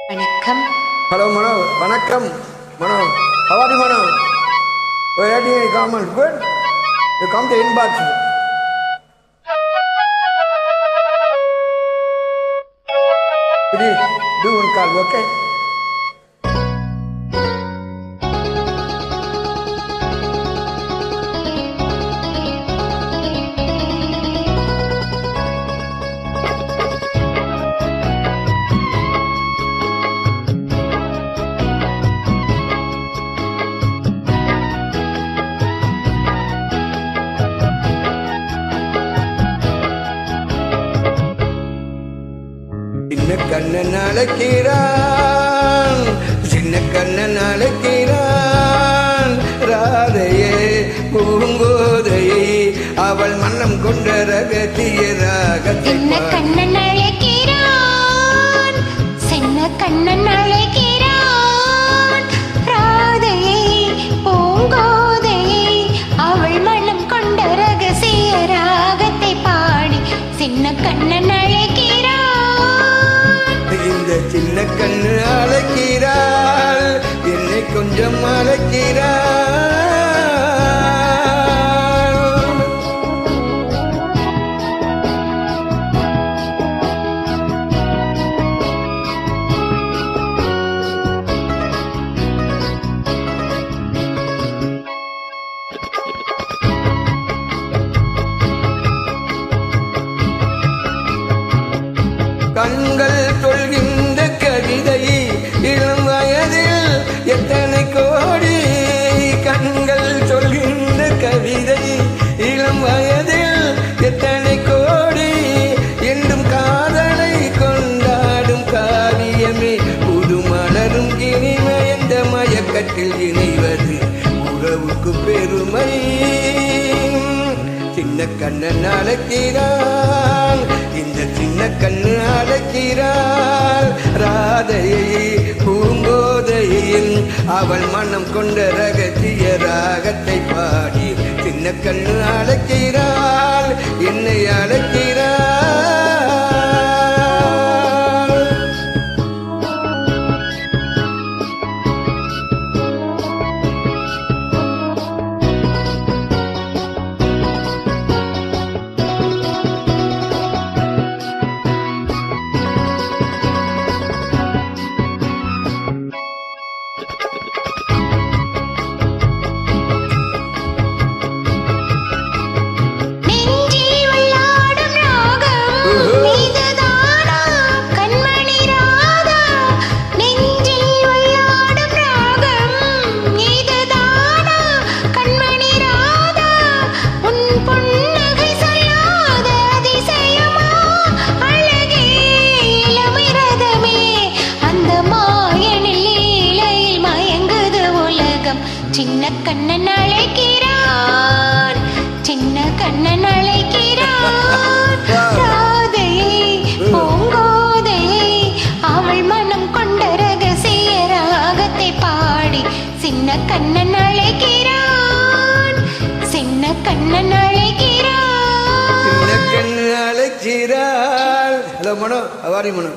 வணக்கம். Hello, Mano. Vanakkam. Mano. How are you, Mano? Where do you come? Good? You come to inbox. Please do one call, okay? சின்ன கண்ணன் அழைக்கிறான், சின்ன கண்ணன் அழைக்கிறான், ராதையே பூங்கோதையே அவள் மன்னம் கொண்ட ரகத்திய ராகத்தை சின்ன கண்ணன் அழைக்கிறான், சின்ன கண்ணன் அழைக்கிறான், ராதையை பூங்கோதையை அவள் மனம் கொண்ட ரகசிய ராகத்தை பாடி சின்ன கண்ணன் அழைக்கிறான். இந்த சின்ன கண்ணு அழைக்கிறாள், என்னை கொஞ்சம் அழைக்கிறாள். கண்கள் சொல்கின்ற கவிதை இளம் வயதில் எத்தனை கோடி, கண்கள் சொல்கின்ற கவிதை இளம் வயதில் எத்தனை கோடி, என்றும் காதலை கொண்டாடும் காவியமே புது மலரும் இனிமை, எந்த மயக்கத்தில் இணைவது உறவுக்கு பெருமை. சின்ன கண்ணன் அழைக்கிறான், இந்த சின்ன கண்ணு அழைக்கிறாள், ராதையை பூங்கோதையில் அவள் மனம் கொண்ட ரகசிய ராகத்தை பாடி சின்ன கண்ணு அழைக்கிறாள், என்னை அழைக்கிறாள். சின்ன கண்ணன் அழைக்கிறான், சின்ன கண்ணன் அழைக்கிறான், ராதையை பூங்கோதையை அவள் மனம் கொண்ட ரகசிய ராகத்தை பாடி சின்ன கண்ணன் அழைக்கிறான், சின்ன கண்ணன் அழைக்கிறான், சின்ன கண்ணு அழைக்கிறாள். Hello Mano, how are you, Mano?